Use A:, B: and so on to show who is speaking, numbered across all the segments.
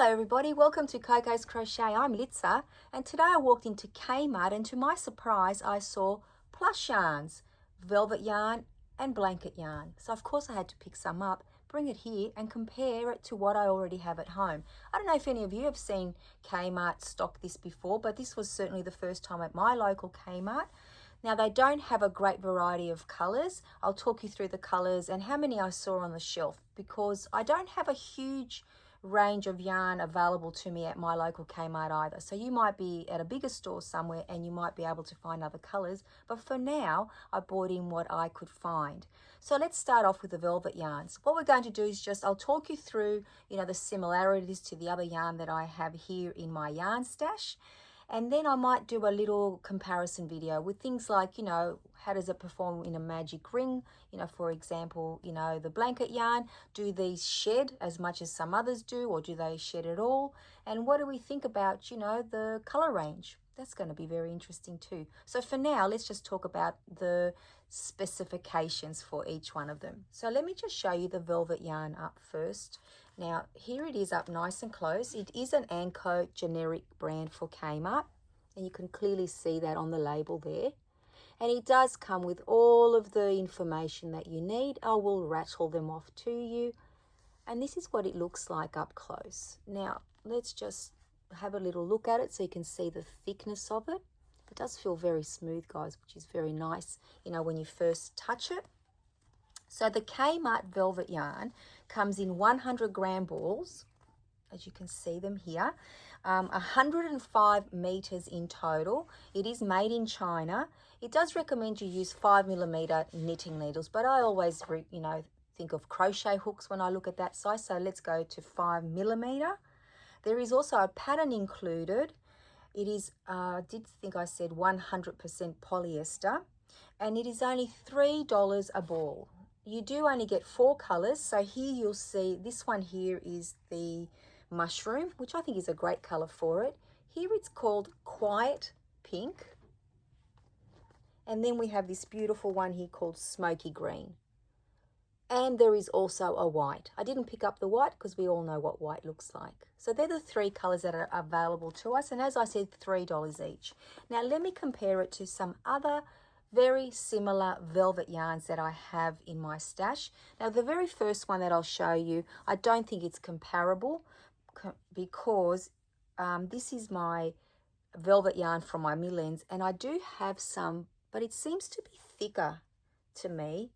A: Hello everybody, welcome to Coco's Crochet. I'm Litza and today I walked into Kmart and to my surprise I saw Plush Yarns, Velvet Yarn and Blanket Yarn. So of course I had to pick some up, bring it here and compare it to what I already have at home. I don't know if any of you have seen Kmart stock this before, but this was certainly the first time at my local Kmart. Now they don't have a great variety of colours. I'll talk you through the colours and how many I saw on the shelf because I don't have a huge range of yarn available to me at my local Kmart either. So you might be at a bigger store somewhere and you might be able to find other colours, but for now I bought in what I could find. So let's start off with the velvet yarns. What we're going to do is I'll talk you through, the similarities to the other yarn that I have here in my yarn stash. And then I might do a little comparison video with things like, how does it perform in a magic ring? For example, the blanket yarn, do these shed as much as some others do, or do they shed at all? And what do we think about, the color range? That's going to be very interesting too. So for now, let's just talk about the specifications for each one of them. So let me just show you the velvet yarn up first. Now, here it is up nice and close. It is an Anko generic brand for Kmart, and you can clearly see that on the label there. And it does come with all of the information that you need. I will rattle them off to you. And this is what it looks like up close. Now, let's just have a little look at it so you can see the thickness of it. It does feel very smooth, guys, which is very nice, when you first touch it. So the Kmart velvet yarn comes in 100-gram balls, as you can see them here, 105 meters in total. It is made in China. It does recommend you use 5mm knitting needles, but I always, think of crochet hooks when I look at that size. So let's go to 5mm. There is also a pattern included. It is, I did think I said 100% polyester, and it is only $3 a ball. You do only get 4 colors. So here you'll see this one here is the mushroom, which I think is a great color for it. Here it's called Quiet Pink. And then we have this beautiful one here called Smoky Green. And there is also a white. I didn't pick up the white because we all know what white looks like. So they're the 3 colors that are available to us. And as I said, $3 each. Now let me compare it to some other very similar velvet yarns that I have in my stash. Now the very first one that I'll show you, I don't think it's comparable because this is my velvet yarn from my millends, and I do have some, but it seems to be thicker to me.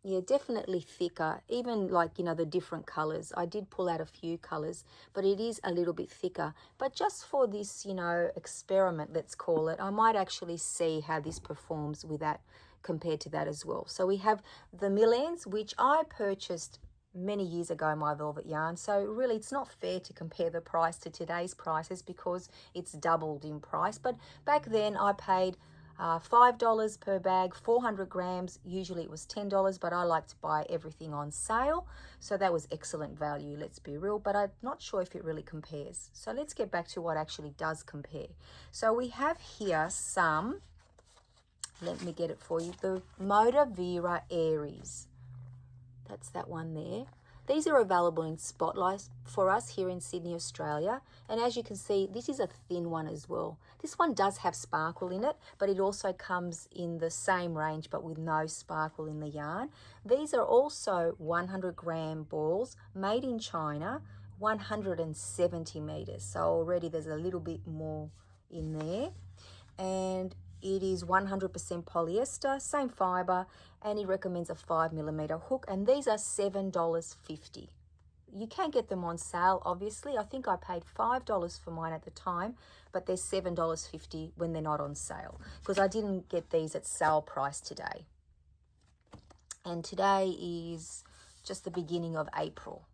A: Yeah, definitely thicker, even like, the different colors. I did pull out a few colors, but it is a little bit thicker. But just for this, experiment, let's call it, I might actually see how this performs with that compared to that as well. So we have the millends, which I purchased many years ago, my velvet yarn. So really, it's not fair to compare the price to today's prices because it's doubled in price. But back then I paid $5 per bag, 400 grams. Usually it was $10, but I like to buy everything on sale. So that was excellent value, let's be real, but I'm not sure if it really compares. So let's get back to what actually does compare. So we have here some, let me get it for you, the Moda Vera Aries. That's that one there. These are available in Spotlight for us here in Sydney, Australia. And as you can see, this is a thin one as well. This one does have sparkle in it, but it also comes in the same range, but with no sparkle in the yarn. These are also 100-gram balls, made in China, 170 meters. So already there's a little bit more in there. And it is 100% polyester, same fiber, and he recommends a 5mm hook, and these are $7.50. You can get them on sale, obviously. I think I paid $5 for mine at the time, but they're $7.50 when they're not on sale, because I didn't get these at sale price today. And today is just the beginning of April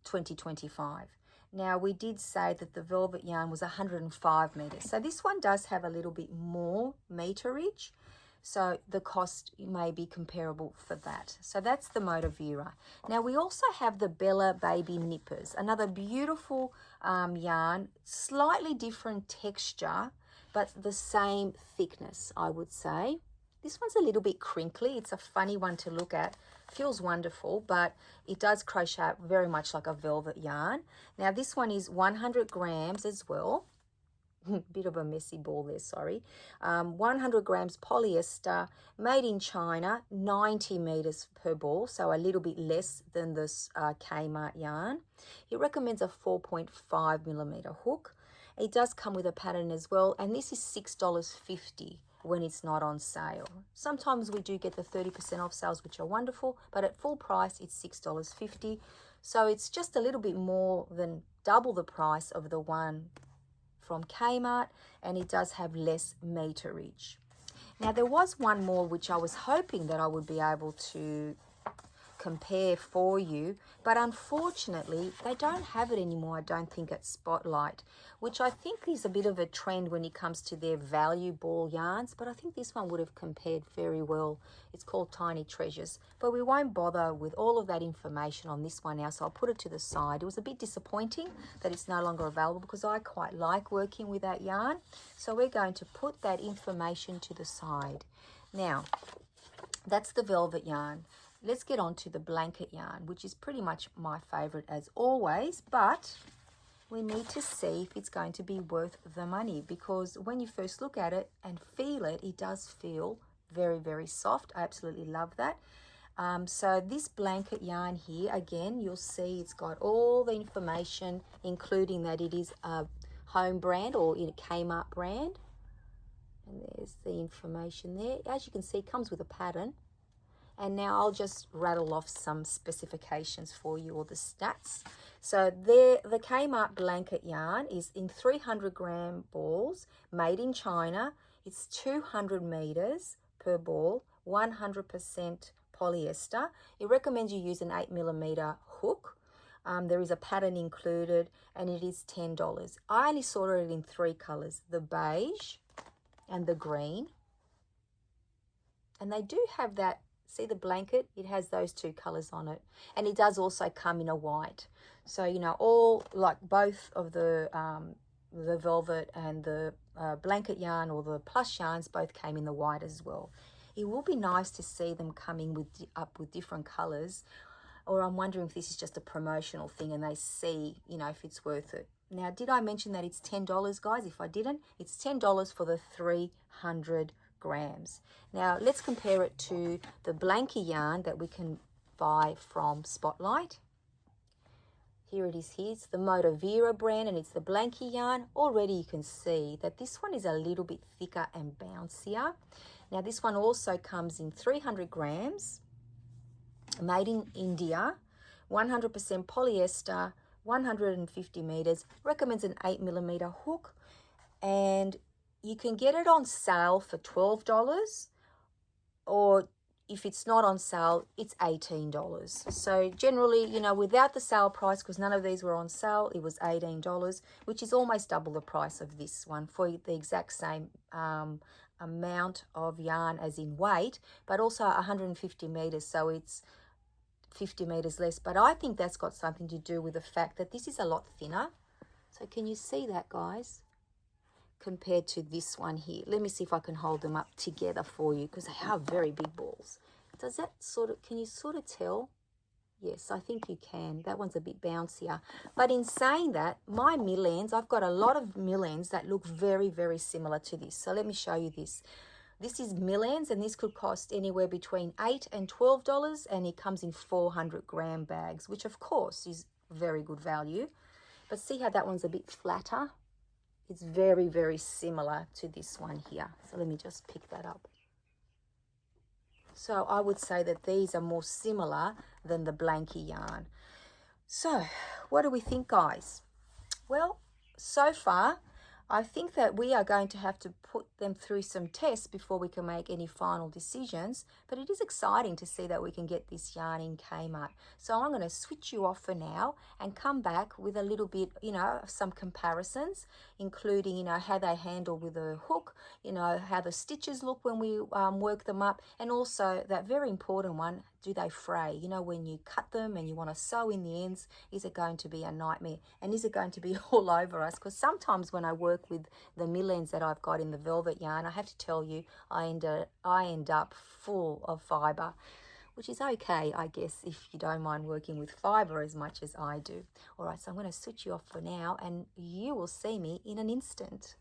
A: 2025. Now, we did say that the velvet yarn was 105 meters. So this one does have a little bit more meterage. So the cost may be comparable for that. So that's the Moda Vera. Now, we also have the Bella Baby Nippers, another beautiful yarn, slightly different texture, but the same thickness, I would say. This one's a little bit crinkly. It's a funny one to look at Feels wonderful, but it does crochet very much like a velvet yarn. Now this one is 100 grams as well. Bit of a messy ball there, sorry. 100 grams polyester, made in China, 90 meters per ball, so a little bit less than this Kmart yarn. It recommends a 4.5 millimeter hook. It does come with a pattern as well, and this is $6.50 when it's not on sale. Sometimes we do get the 30% off sales, which are wonderful, but at full price it's $6.50. So it's just a little bit more than double the price of the one from Kmart, and it does have less meterage. Now there was one more which I was hoping that I would be able to compare for you, but unfortunately they don't have it anymore, I don't think, at Spotlight, which I think is a bit of a trend when it comes to their value ball yarns, but I think this one would have compared very well. It's called Tiny Treasures, but we won't bother with all of that information on this one now, so I'll put it to the side. It was a bit disappointing that it's no longer available because I quite like working with that yarn, so we're going to put that information to the side. Now that's the velvet yarn. Let's get on to the blanket yarn, which is pretty much my favorite as always, but we need to see if it's going to be worth the money, because when you first look at it and feel it, it does feel very, very soft. I absolutely love that. So this blanket yarn here, again, you'll see it's got all the information, including that it is a home brand or in a Kmart brand. And there's the information there. As you can see, it comes with a pattern. And now I'll just rattle off some specifications for you, or the stats. So there, the Kmart blanket yarn is in 300 gram balls, made in China. It's 200 meters per ball, 100% polyester. It recommends you use an 8 millimeter hook. There is a pattern included, and it is $10. I only saw it in 3 colors, the beige and the green. And they do have that. See the blanket? It has those 2 colors on it. And it does also come in a white. So, you know, all, like both of the velvet and the blanket yarn or the plush yarns both came in the white as well. It will be nice to see them coming up with different colors. Or I'm wondering if this is just a promotional thing and they see, you know, if it's worth it. Now, did I mention that it's $10, guys? If I didn't, it's $10 for the 300 grams. Now let's compare it to the blanket yarn that we can buy from Spotlight. Here it is here. It's the Motivera brand and it's the blanket yarn. Already you can see that this one is a little bit thicker and bouncier. Now this one also comes in 300 grams, made in India, 100% polyester, 150 meters, recommends an 8 millimeter hook, and you can get it on sale for $12, or if it's not on sale, it's $18. So generally, you know, without the sale price, because none of these were on sale, it was $18, which is almost double the price of this one for the exact same amount of yarn as in weight, but also 150 meters, so it's 50 meters less. But I think that's got something to do with the fact that this is a lot thinner. So can you see that, guys? Compared to this one here. Let me see if I can hold them up together for you, because they are very big balls. Does that sort of, can you sort of tell? Yes, I think you can. That one's a bit bouncier. But in saying that, my mill-ends, I've got a lot of mill-ends that look very, very similar to this. So let me show you this. This is mill-ends, and this could cost anywhere between $8 and $12, and it comes in 400 gram bags, which of course is very good value. But see how that one's a bit flatter? It's very, very similar to this one here. So let me just pick that up. So I would say that these are more similar than the blanket yarn. So what do we think, guys? Well, so far, I think that we are going to have to put them through some tests before we can make any final decisions. But it is exciting to see that we can get this yarn in Kmart. So I'm going to switch you off for now and come back with a little bit, you know, of some comparisons, including, you know, how they handle with a hook, you know, how the stitches look when we work them up, and also that very important one, do they fray? You know, when you cut them and you want to sew in the ends, is it going to be a nightmare? And is it going to be all over us? Because sometimes when I work with the mill ends that I've got in the velvet yarn, I have to tell you, I end up full of fibre. which is okay, I guess, if you don't mind working with fibre as much as I do. All right, so I'm going to switch you off for now, and you will see me in an instant.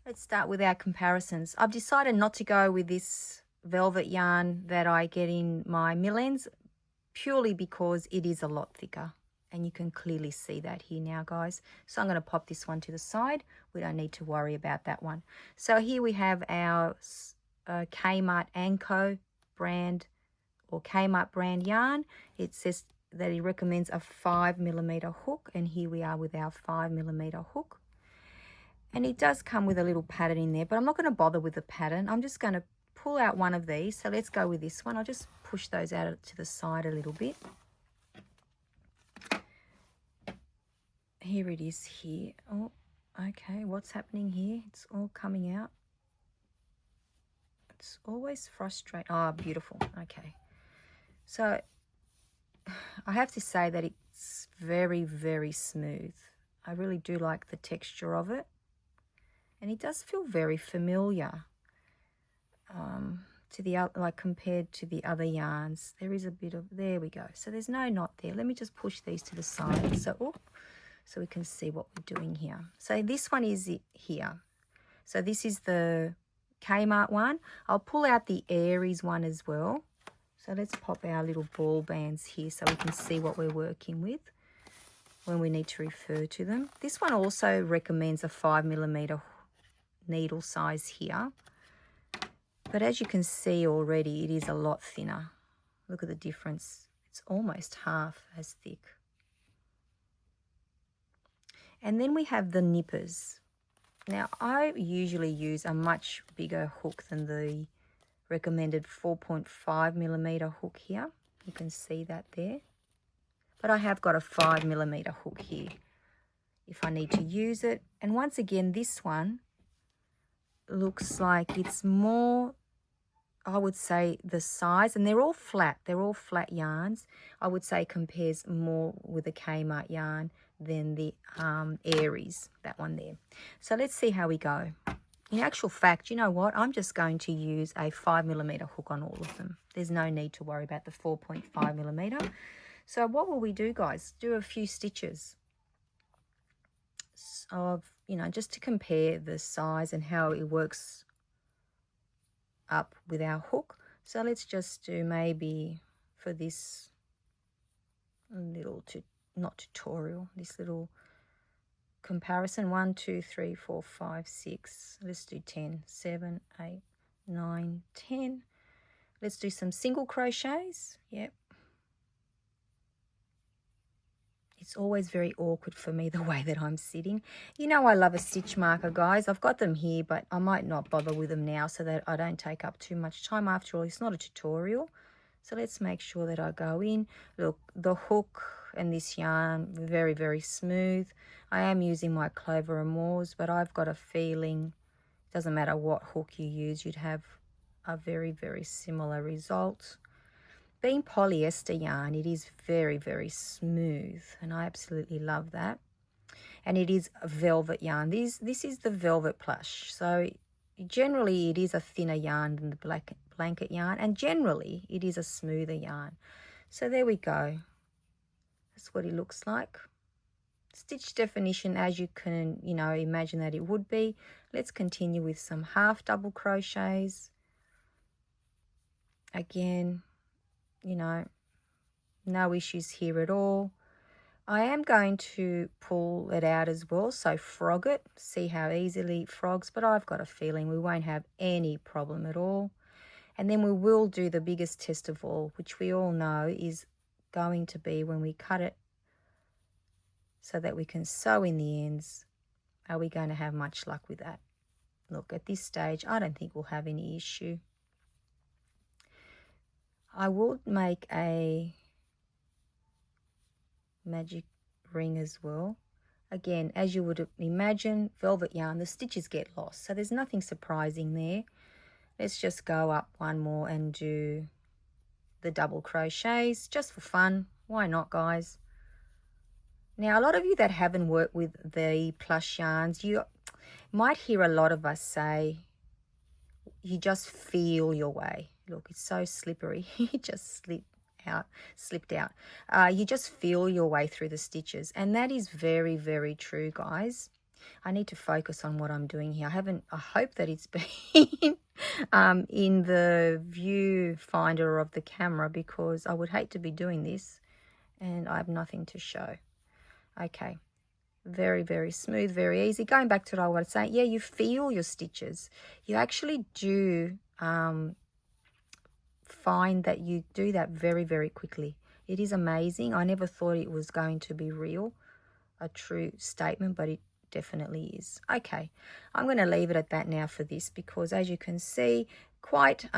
A: Let's start with our comparisons. I've decided not to go with this velvet yarn that I get in my millends, purely because it is a lot thicker. And you can clearly see that here now, guys. So I'm going to pop this one to the side. We don't need to worry about that one. So here we have our Kmart & Co brand, or Kmart brand yarn. It says that it recommends a 5mm hook, and here we are with our 5mm hook. And it does come with a little pattern in there, but I'm not going to bother with the pattern. I'm just going to pull out one of these. So let's go with this one. I'll just push those out to the side a little bit. Here it is here. Oh, okay, what's happening here? It's all coming out. It's always frustrating. Oh, beautiful. Okay. So I have to say that it's very, very smooth. I really do like the texture of it. And it does feel very familiar to the other, like compared to the other yarns. There is a bit of, there we go. So there's no knot there. Let me just push these to the side. So we can see what we're doing here. So this one is it here. So this is the Kmart one. I'll pull out the Aries one as well. So let's pop our little ball bands here so we can see what we're working with when we need to refer to them. This one also recommends a 5mm needle size here. But as you can see already, it is a lot thinner. Look at the difference. It's almost half as thick. And then we have the nippers. Now, I usually use a much bigger hook than the recommended 4.5mm hook here. You can see that there. But I have got a 5mm hook here if I need to use it. And once again, this one looks like it's more, I would say, the size, and they're all flat yarns. I would say compares more with the Kmart yarn than the Aries, that one there. So let's see how we go. In actual fact, you know what? I'm just going to use a 5mm hook on all of them. There's no need to worry about the 4.5mm. So what will we do, guys? Do a few stitches of, you know, just to compare the size and how it works up with our hook. So let's just do maybe for this little, not tutorial, this little comparison, 1 2 3 4 5 6, let's do 10, 7 8 9 10. Let's do some single crochets. Yep. It's always very awkward for me the way that I'm sitting. You know, I love a stitch marker, guys. I've got them here, but I might not bother with them now so that I don't take up too much time. After all, it's not a tutorial. So let's make sure that I go in. Look, the hook and this yarn, very, very smooth. I am using my Clover Amours, but I've got a feeling it doesn't matter what hook you use, you'd have a very, very similar result. Being polyester yarn, it is very, very smooth, and I absolutely love that. And it is a velvet yarn. This is the Velvet Plush. So generally it is a thinner yarn than the blanket yarn, and generally it is a smoother yarn. So there we go. That's what it looks like. Stitch definition, as you can, you know, imagine that it would be. Let's continue with some half double crochets. Again, you know, no issues here at all. I am going to pull it out as well, so frog it, see how easily it frogs, but I've got a feeling we won't have any problem at all. And then we will do the biggest test of all, which we all know is going to be when we cut it so that we can sew in the ends. Are we going to have much luck with that? Look, at this stage, I don't think we'll have any issue. I will make a magic ring as well. Again, as you would imagine, velvet yarn, the stitches get lost, so there's nothing surprising there. Let's just go up one more and do the double crochets just for fun. Why not, guys? Now, a lot of you that haven't worked with the plush yarns, you might hear a lot of us say you just feel your way. Look, it's so slippery. You just slip out, slipped out. You just feel your way through the stitches, and that is very, very true, guys. I need to focus on what I'm doing here. I hope that it's been in the viewfinder of the camera, because I would hate to be doing this and I have nothing to show. Okay, very, very smooth, very easy. Going back to what I was saying, yeah, you feel your stitches. You actually do find that you do that very, very quickly. It is amazing. I never thought it was going to be real, a true statement, but it definitely is. Okay, I'm going to leave it at that now for this, because as you can see, quite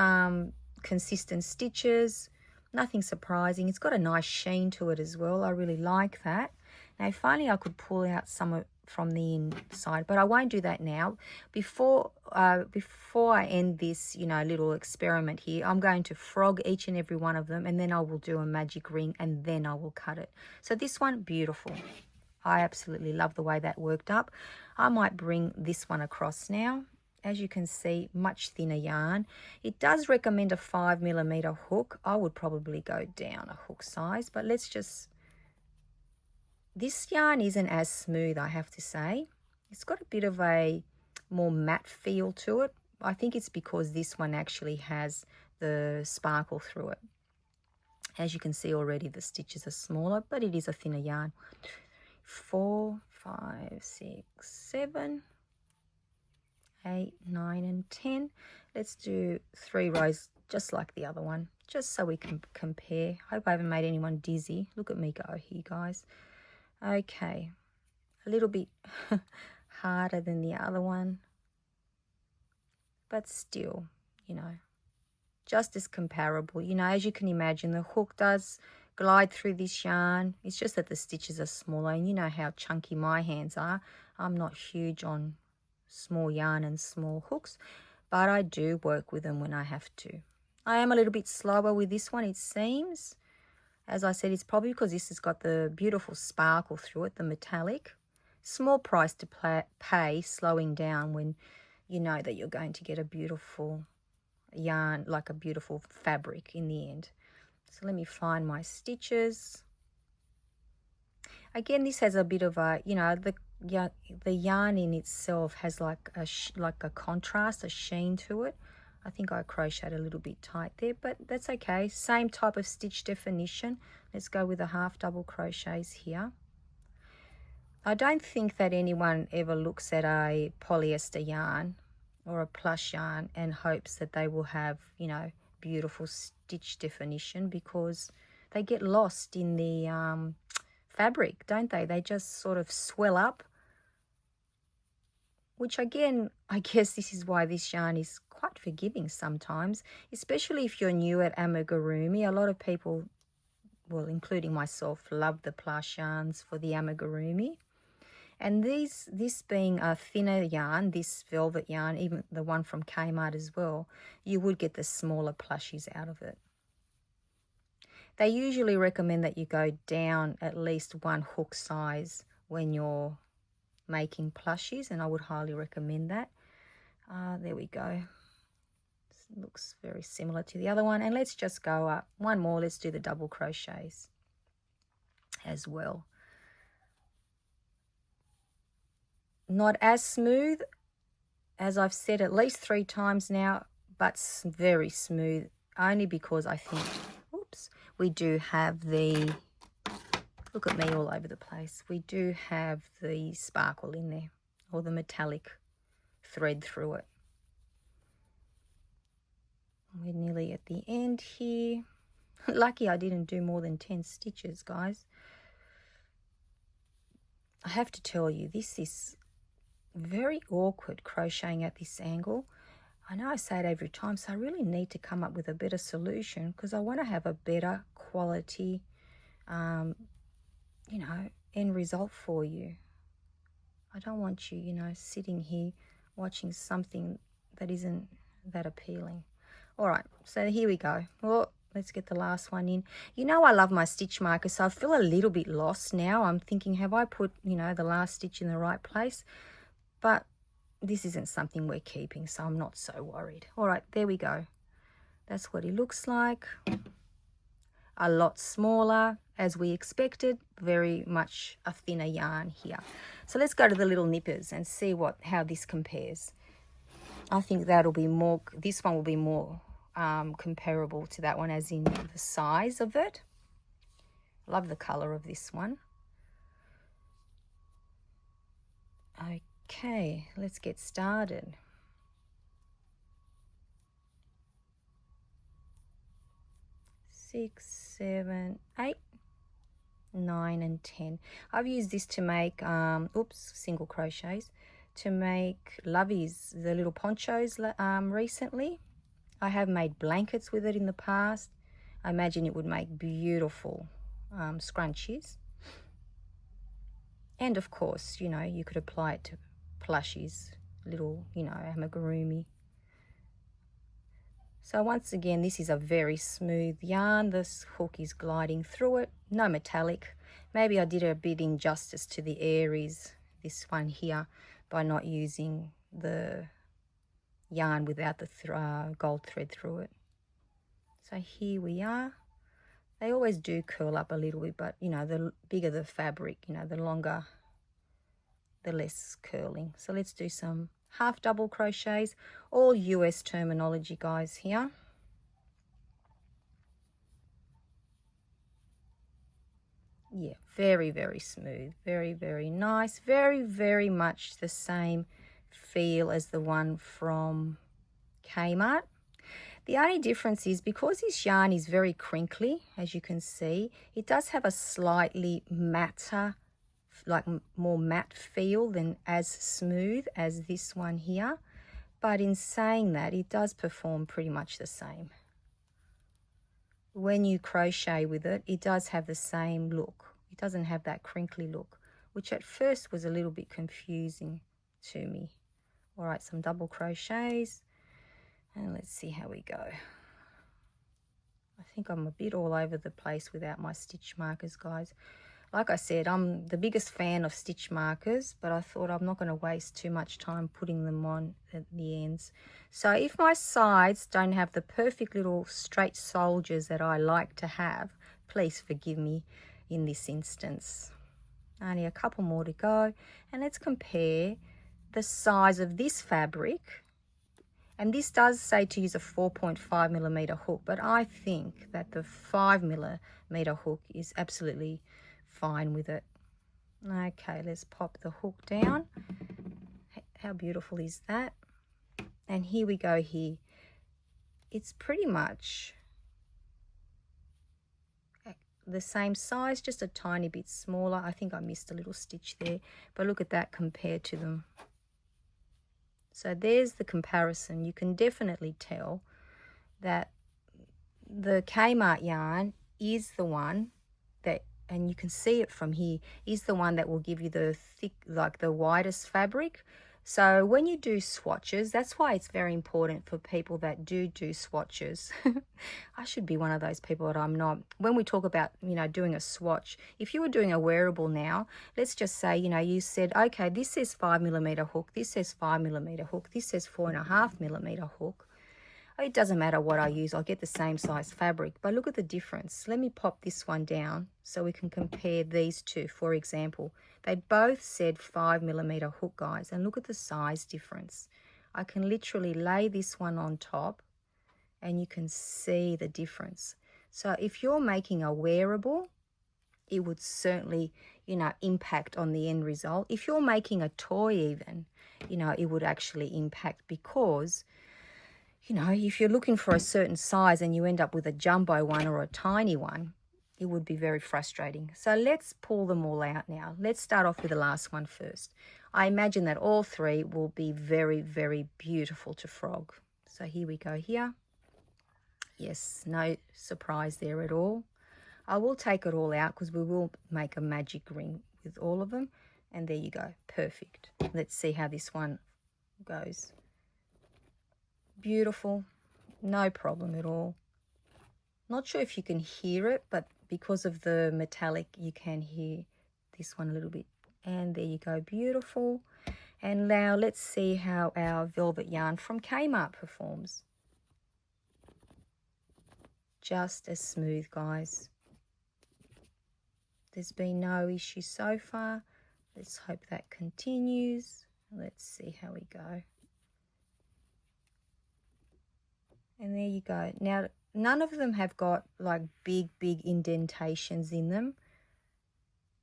A: consistent stitches, nothing surprising. It's got a nice sheen to it as well. I really like that. Now, if only I could pull out some from the inside, but I won't do that now. Before I end this, little experiment here, I'm going to frog each and every one of them, and then I will do a magic ring, and then I will cut it. So this one, beautiful. I absolutely love the way that worked up. I might bring this one across now. As you can see, much thinner yarn. It does recommend a 5mm hook. I would probably go down a hook size, but let's just... This yarn isn't as smooth, I have to say. It's got a bit of a more matte feel to it. I think it's because this one actually has the sparkle through it. As you can see already, the stitches are smaller, but it is a thinner yarn. 4, 5, 6, 7, 8, 9, and 10. Let's do 3 rows just like the other one, just so we can compare. Hope I haven't made anyone dizzy. Look at me go here, guys. Okay, a little bit harder than the other one, but still, just as comparable. As you can imagine, the hook does glide through this yarn. It's just that the stitches are smaller, and you know how chunky my hands are. I'm not huge on small yarn and small hooks, but I do work with them when I have to. I am a little bit slower with this one, it seems. As I said, it's probably because this has got the beautiful sparkle through it, the metallic. Small price to pay, slowing down when you know that you're going to get a beautiful yarn, like a beautiful fabric in the end. So let me find my stitches. Again, this has a bit of a, the yarn in itself has like a contrast, a sheen to it. I think I crocheted a little bit tight there, but that's okay. Same type of stitch definition. Let's go with the half double crochets here. I don't think that anyone ever looks at a polyester yarn or a plush yarn and hopes that they will have, beautiful stitch definition, because they get lost in the fabric, don't they? They just sort of swell up, which again, I guess this is why this yarn is quite forgiving sometimes, especially if you're new at amigurumi. A lot of people, well, including myself, love the plush yarns for the amigurumi. And this being a thinner yarn, this velvet yarn, even the one from Kmart as well, you would get the smaller plushies out of it. They usually recommend that you go down at least 1 hook size when you're making plushies, and I would highly recommend that. There we go. This looks very similar to the other one. And let's just go up one more. Let's do the double crochets as well. Not as smooth, as I've said at least 3 times now, but very smooth, only because I think, oops, we do have the, look at me all over the place, we do have the sparkle in there, or the metallic thread through it. We're nearly at the end here. Lucky I didn't do more than 10 stitches, guys. I have to tell you, this is very awkward crocheting at this angle. I know I say it every time, so I really need to come up with a better solution, because I want to have a better quality, end result for you. I don't want you, sitting here watching something that isn't that appealing. All right, so here we go. Well, let's get the last one in. I love my stitch marker, so I feel a little bit lost now. I'm thinking, have I put, the last stitch in the right place? But this isn't something we're keeping, so I'm not so worried. All right, there we go. That's what it looks like. a lot smaller, as we expected, very much a thinner yarn here. So let's go to the little nippers and see how this compares. I think that'll be more, this one will be more comparable to that one, as in the size of it. Love the color of this one. Okay, let's get started. Six, 7, 8, 9 and 10. I've used this to make single crochets, to make loveys, the little ponchos, recently. I have made blankets with it in the past. I imagine it would make beautiful scrunchies. And of course, you know, you could apply it to plushies, little, you know, amigurumi. So once again, this is a very smooth yarn. This hook is gliding through it, no metallic. Maybe I did a bit injustice to the Aries, this one here, by not using the yarn without the gold thread through it. So here we are. They always do curl up a little bit, but you know, the bigger the fabric, you know, the longer, the less curling. So let's do some half double crochets, all US terminology, guys, here. Yeah, very, very smooth, very, very nice, very, very much the same feel as the one from Kmart. The only difference is, because this yarn is very crinkly, as you can see, it does have a slightly matter, like more matte feel than as smooth as this one here. But in saying that, it does perform pretty much the same. When you crochet with it, it does have the same look. It doesn't have that crinkly look, which at first was a little bit confusing to me. All right, some double crochets, and let's see how we go. I think I'm a bit all over the place without my stitch markers, guys. Like I said, I'm the biggest fan of stitch markers, but I thought I'm not going to waste too much time putting them on at the ends. So if my sides don't have the perfect little straight soldiers that I like to have, please forgive me in this instance. Only a couple more to go, and let's compare the size of this fabric. And this does say to use a 4.5mm hook, but I think that the 5mm hook is absolutely fine with it. Okay, let's pop the hook down. How beautiful is that? And here we go here. It's pretty much the same size, just a tiny bit smaller. I think I missed a little stitch there, but look at that compared to them. So there's the comparison. You can definitely tell that the Kmart yarn is the one that, and you can see it from here, is the one that will give you the thick, like the widest fabric. So when you do swatches, that's why it's very important for people that do swatches. I should be one of those people, but I'm not. When we talk about, you know, doing a swatch, if you were doing a wearable now, let's just say, you know, you said, okay, this says 5mm hook, this says 5mm hook, this says 4.5mm hook. It doesn't matter what I use, I'll get the same size fabric, but look at the difference. Let me pop this one down so we can compare these two. For example, they both said 5mm hook, guys, and look at the size difference. I can literally lay this one on top and you can see the difference. So if you're making a wearable, it would certainly, you know, impact on the end result. If you're making a toy even, you know, it would actually impact, because you know, if you're looking for a certain size and you end up with a jumbo one or a tiny one, it would be very frustrating. So let's pull them all out now. Let's start off with the last one first. I imagine that all three will be very, very beautiful to frog. So here we go here. Yes, no surprise there at all. I will take it all out because we will make a magic ring with all of them. And there you go, perfect. Let's see how this one goes. Beautiful, no problem at all. Not sure if you can hear it, but because of the metallic, you can hear this one a little bit. And there you go, beautiful. And now let's see how our velvet yarn from Kmart performs. just as smooth, guys. There's been no issue so far. Let's hope that continues. Let's see how we go. And there you go. Now, none of them have got like big indentations in them,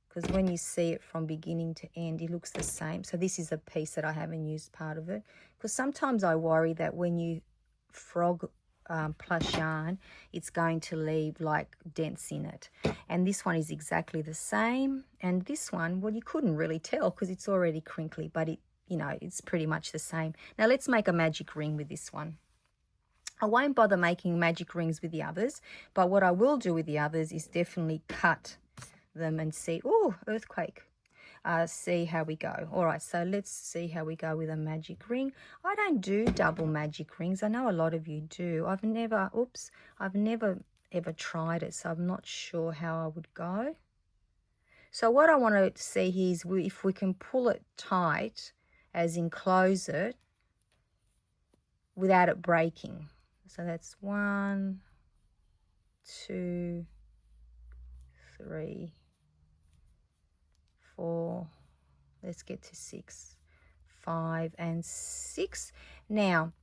A: because when you see it from beginning to end, it looks the same. So this is a piece that I haven't used part of it, because sometimes I worry that when you frog plush yarn, it's going to leave like dents in it. And this one is exactly the same. And this one, well, you couldn't really tell because it's already crinkly, but it, you know, it's pretty much the same. Now let's make a magic ring with this one. I won't bother making magic rings with the others, but what I will do with the others is definitely cut them and see. Oh, earthquake. See how we go. All right, so let's see how we go with a magic ring. I don't do double magic rings. I know a lot of you do. I've never ever tried it, so I'm not sure how I would go. So what I want to see here is if we can pull it tight, as in close it, without it breaking. So that's 1, 2, 3, 4. Let's get to 6, 5, and 6. Now,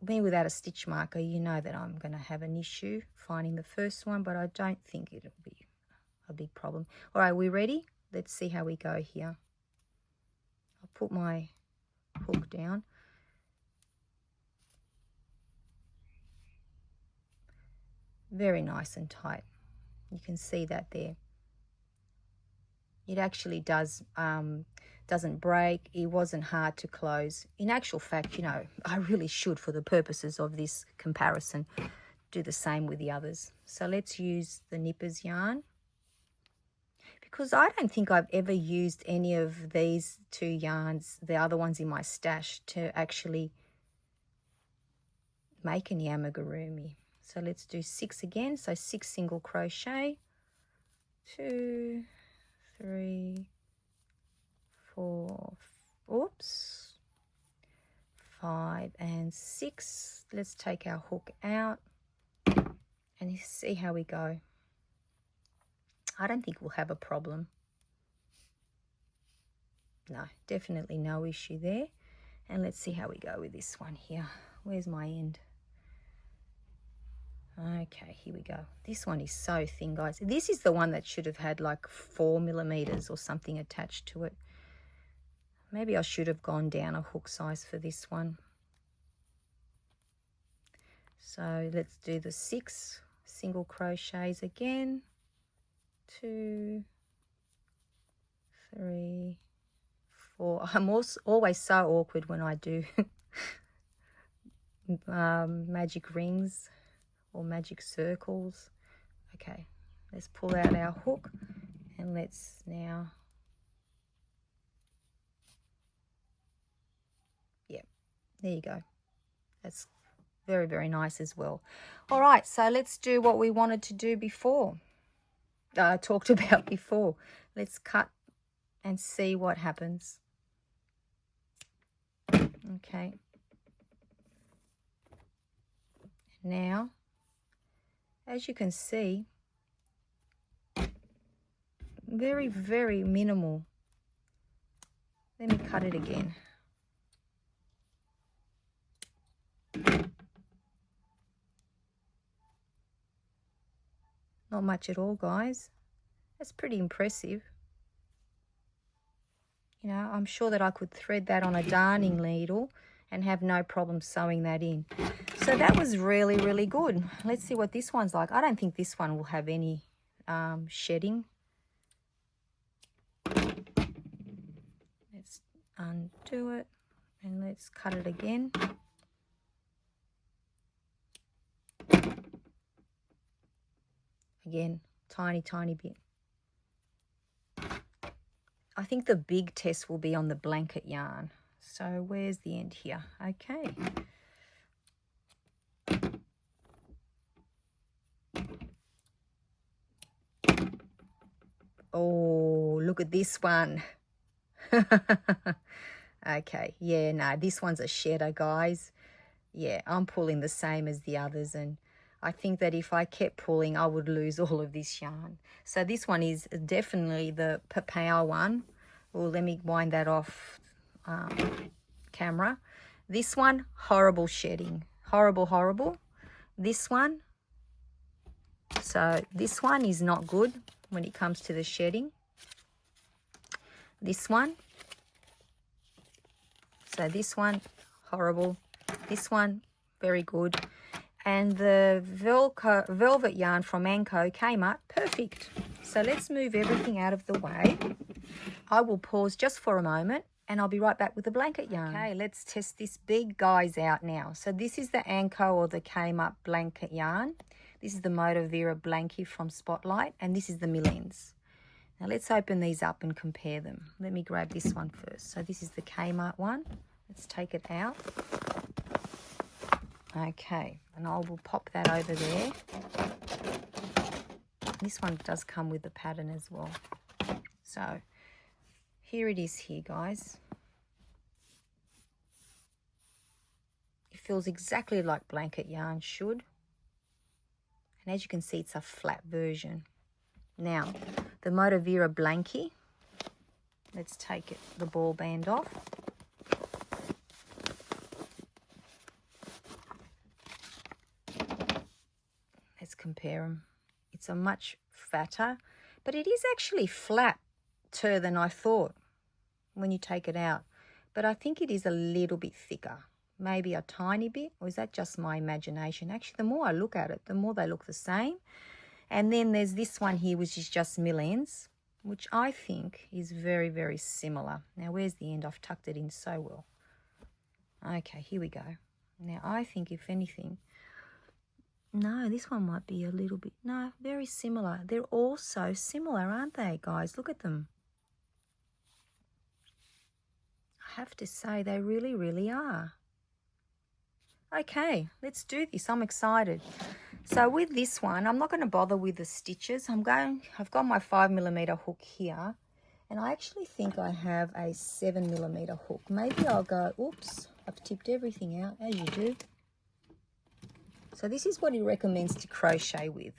A: me without a stitch marker, you know that I'm going to have an issue finding the first one, but I don't think it'll be a big problem. All right, we ready? Let's see how we go here. I'll put my hook down. Very nice and tight. You can see that there. It actually doesn't break. It wasn't hard to close. In actual fact, you know, I really should, for the purposes of this comparison, do the same with the others. So let's use the Nippers yarn, because I don't think I've ever used any of these two yarns, the other ones in my stash, to actually make any amigurumi. So let's do 6 again. So 6 single crochet, 2, 3, 4, oops, 5, and 6. Let's take our hook out and see how we go. I don't think we'll have a problem. No, definitely no issue there. And let's see how we go with this one here. Where's my end? Okay, here we go. This one is so thin, guys. This is the one that should have had like 4 millimeters or something attached to it. Maybe I should have gone down a hook size for this one. So let's do the 6 single crochets again. 2, 3, 4. I'm always so awkward when I do magic rings or magic circles. Okay, let's pull out our hook and let's now, yeah, there you go. That's very, very nice as well. All right, so let's do what we wanted to do before, talked about before. Let's cut and see what happens. Okay, now as you can see, very, very minimal. Let me cut it again. Not much at all, guys. That's pretty impressive. You know, I'm sure that I could thread that on a darning needle and have no problem sewing that in. So that was really, really good. Let's see what this one's like. I don't think this one will have any shedding. Let's undo it and let's cut it again. Again, tiny, tiny bit. I think the big test will be on the blanket yarn. So where's the end here? Okay. Oh, look at this one. Okay, yeah, no, this one's a shedder, guys. Yeah, I'm pulling the same as the others, and I think that if I kept pulling, I would lose all of this yarn. So this one is definitely the Papao one. Well, let me wind that off camera. This one, horrible shedding. Horrible, horrible. This one, so this one is not good when it comes to the shedding. This one, so this one, horrible. This one, very good. And the velvet yarn from Anko, Kmart, perfect. So let's move everything out of the way. I will pause just for a moment and I'll be right back with the blanket yarn. Okay, let's test this big guys out now. So this is the Anko or the K-Mart Blanket Yarn. This is the Moda Vera Blankie from Spotlight, and this is the Millens. Now let's open these up and compare them. Let me grab this one first. So this is the Kmart one. Let's take it out. Okay, and I will pop that over there. This one does come with the pattern as well. So here it is here, guys. It feels exactly like blanket yarn should. And as you can see, it's a flat version. Now, the Moda Vera Blankie. Let's take the ball band off. Let's compare them. It's a much fatter, but it is actually flatter than I thought when you take it out. But I think it is a little bit thicker, maybe a tiny bit, or is that just my imagination? Actually, the more I look at it, the more they look the same. And then there's this one here, which is just Millens, which I think is very, very similar. Now, where's the end? I've tucked it in so well. Okay, here we go. Now, I think if anything, no, this one might be a little bit, no, very similar. They're all so similar, aren't they, guys? Look at them. I have to say, they really, really are. Okay, let's do this. I'm excited. So with this one, I'm not going to bother with the stitches. I've got my 5mm hook here, and I actually think I have a 7mm hook. Maybe I'll go, oops, I've tipped everything out, as you do. So this is what he recommends to crochet with.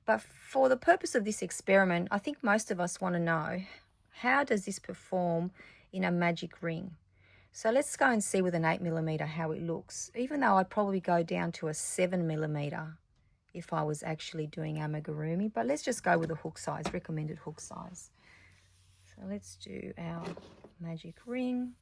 A: But for the purpose of this experiment, I think most of us want to know, how does this perform in a magic ring? So let's go and see with an 8mm how it looks, even though I'd probably go down to a 7mm if I was actually doing amigurumi. But let's just go with the hook size, recommended hook size. So let's do our magic ring.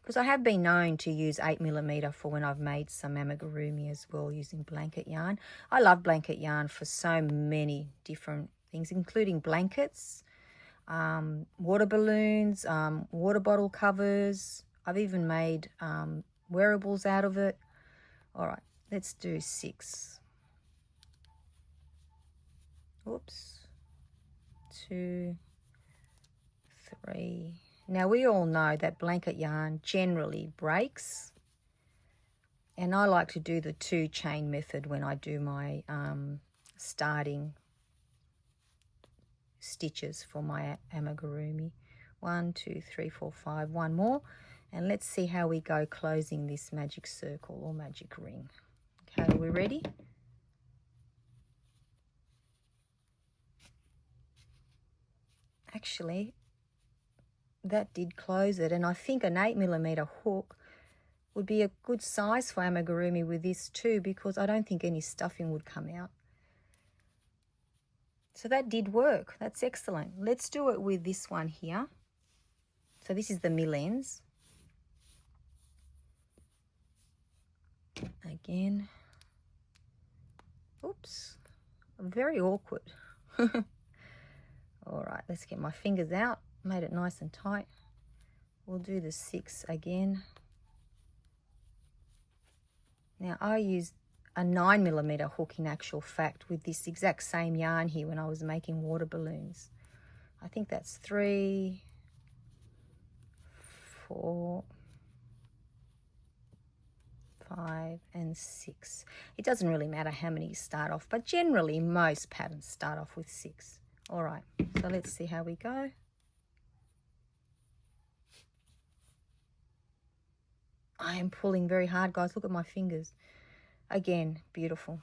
A: Because I have been known to use 8mm for when I've made some amigurumi as well using blanket yarn. I love blanket yarn for so many different things, including blankets, water balloons, water bottle covers. I've even made wearables out of it. All right, let's do 6. Oops. 2, 3. Now we all know that blanket yarn generally breaks, and I like to do the 2 chain method when I do my starting stitches for my amigurumi. 1, 2, 3, 4, 5. One more, and let's see how we go closing this magic circle or magic ring. Okay, are we ready? Actually, that did close it, and I think an 8mm hook would be a good size for amigurumi with this too, because I don't think any stuffing would come out. So that did work. That's excellent. Let's do it with this one here. So this is the Millens. Again. Oops. Very awkward. All right, let's get my fingers out. Made it nice and tight. We'll do the 6 again. Now I used a 9mm hook in actual fact with this exact same yarn here when I was making water balloons. I think that's 3, 4, 5, and 6. It doesn't really matter how many you start off, but generally most patterns start off with 6. All right, so let's see how we go. I am pulling very hard, guys. Look at my fingers. Again, beautiful.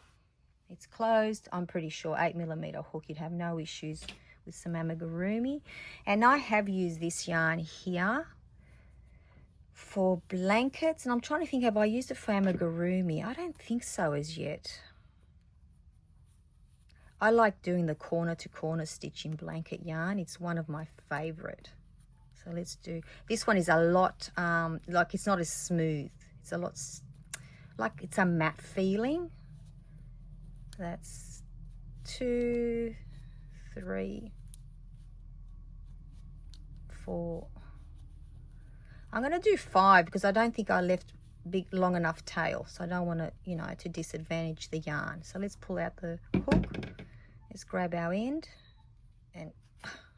A: It's closed. I'm pretty sure 8mm hook, you'd have no issues with some amigurumi. And I have used this yarn here for blankets, and I'm trying to think, have I used it for amigurumi? I don't think so as yet. I like doing the corner to corner stitch in blanket yarn. It's one of my favorite. So let's do, this one is a lot, like it's not as smooth. It's a lot, like it's a matte feeling. That's 2, 3, 4. I'm going to do 5 because I don't think I left big long enough tail, so I don't want to, you know, to disadvantage the yarn. So let's pull out the hook. Let's grab our end and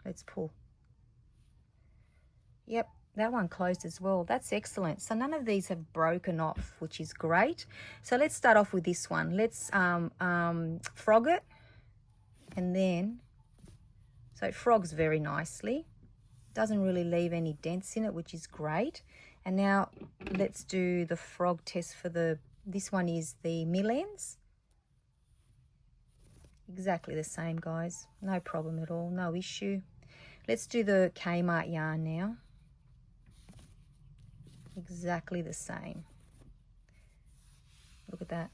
A: let's pull. Yep, that one closed as well. That's excellent. So none of these have broken off, which is great. So let's start off with this one. Let's frog it, and then, so it frogs very nicely. Doesn't really leave any dents in it, which is great. And now let's do the frog test for the, this one is the mill ends. Exactly the same, guys. No problem at all, no issue. Let's do the Kmart yarn now. Exactly the same. Look at that.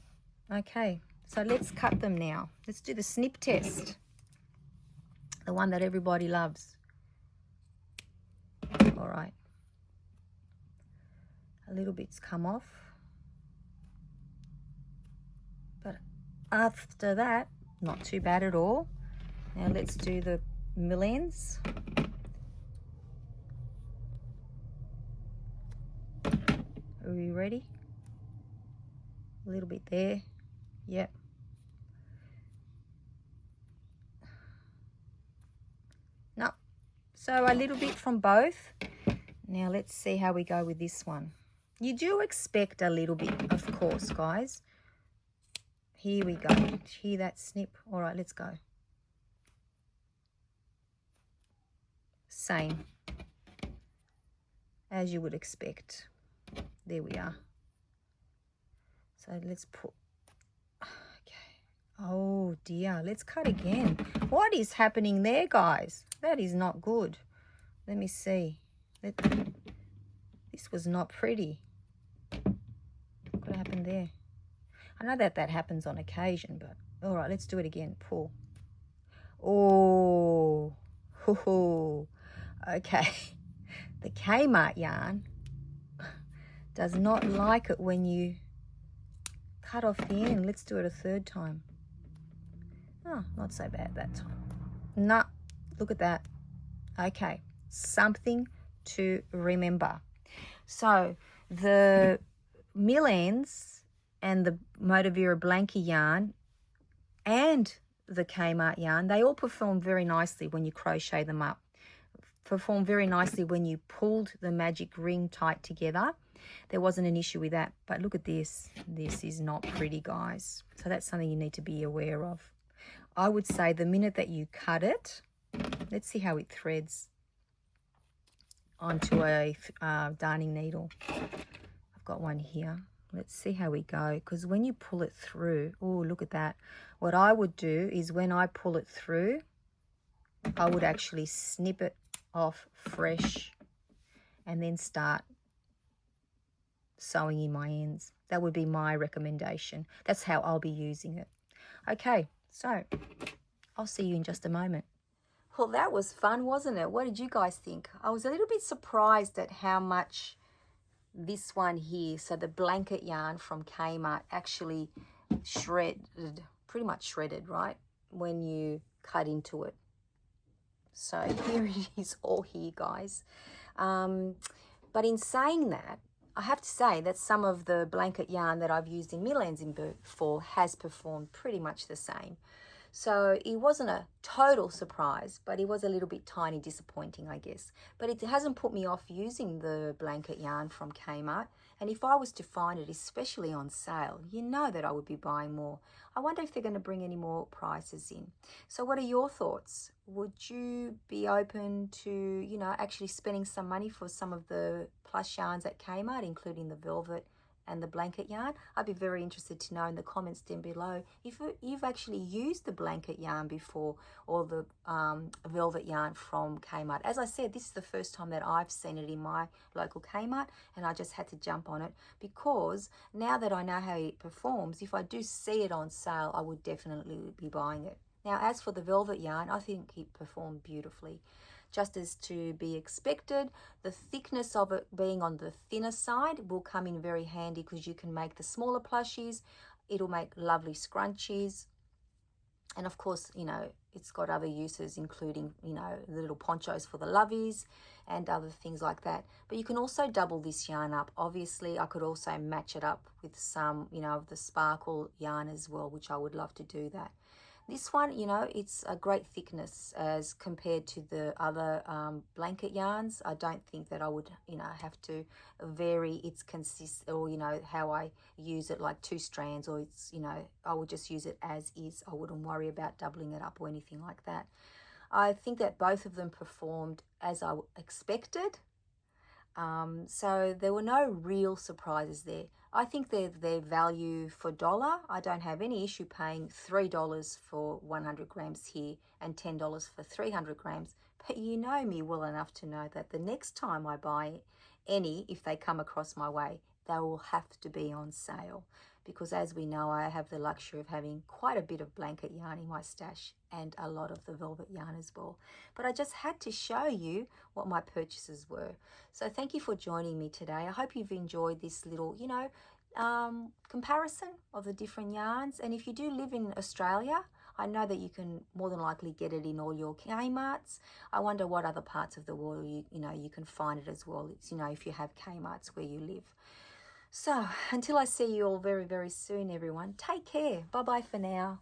A: Okay, so let's cut them now. Let's do the snip test. The one that everybody loves. All right. A little bit's come off. But after that, not too bad at all. Now let's do the mill ends. Are we ready? A little bit there. Yep. No. So a little bit from both. Now let's see how we go with this one. You do expect a little bit, of course, guys. Here we go. Hear that snip? All right, let's go. Same as you would expect. There we are. So let's put, okay. Oh dear, let's cut again. What is happening there, guys? That is not good. Let me see. This was not pretty. What happened there? I know that that happens on occasion, but all right, let's do it again. Pull. Oh, okay. The Kmart yarn does not like it when you cut off the end. Let's do it a third time. Oh, not so bad that time. No, look at that. Okay, something to remember. So the mill ends and the Motivera Blanket yarn and the Kmart yarn, they all perform very nicely when you crochet them up. Perform very nicely when you pulled the magic ring tight together. There wasn't an issue with that. But look at this. This is not pretty, guys. So that's something you need to be aware of. I would say the minute that you cut it, let's see how it threads onto a darning needle. I've got one here. Let's see how we go, because when you pull it through, oh, look at that. What I would do is when I pull it through, I would actually snip it off fresh and then start sewing in my ends. That would be my recommendation. That's how I'll be using it. Okay, so I'll see you in just a moment. Well, that was fun, wasn't it? What did you guys think? I was a little bit surprised at how much this one here, so the blanket yarn from Kmart, actually shredded, pretty much shredded, right, when you cut into it. So here it is, all here, guys. But in saying that, I have to say that some of the blanket yarn that I've used in mill ends before has performed pretty much the same. So it wasn't a total surprise, but it was a little bit tiny disappointing, I guess. But it hasn't put me off using the blanket yarn from Kmart. And if I was to find it, especially on sale, you know that I would be buying more. I wonder if they're going to bring any more prices in. So what are your thoughts? Would you be open to, you know, actually spending some money for some of the plush yarns at Kmart, including the velvet and the blanket yarn. I'd be very interested to know in the comments down below if you've actually used the blanket yarn before, or the velvet yarn from Kmart. As I said, this is the first time that I've seen it in my local Kmart, and I just had to jump on it because now that I know how it performs, if I do see it on sale, I would definitely be buying it. Now, as for the velvet yarn, I think it performed beautifully. Just as to be expected, the thickness of it being on the thinner side will come in very handy because you can make the smaller plushies. It'll make lovely scrunchies. And of course, you know, it's got other uses, including, you know, the little ponchos for the lovies and other things like that. But you can also double this yarn up. Obviously, I could also match it up with some, you know, of the sparkle yarn as well, which I would love to do that. This one, you know, it's a great thickness as compared to the other blanket yarns. I don't think that I would, you know, have to vary its or, you know, how I use it, like 2 strands, or it's, you know, I would just use it as is. I wouldn't worry about doubling it up or anything like that. I think that both of them performed as I expected. So there were no real surprises there. I think their value for dollar. I don't have any issue paying $3 for 100 grams here and $10 for 300 grams. But you know me well enough to know that the next time I buy any, if they come across my way, they will have to be on sale. Because as we know, I have the luxury of having quite a bit of blanket yarn in my stash and a lot of the velvet yarn as well. But I just had to show you what my purchases were. So thank you for joining me today. I hope you've enjoyed this little, you know, comparison of the different yarns. And if you do live in Australia, I know that you can more than likely get it in all your Kmarts. I wonder what other parts of the world you know you can find it as well. It's, you know, if you have Kmarts where you live. So until I see you all very, very soon, everyone, take care. Bye-bye for now.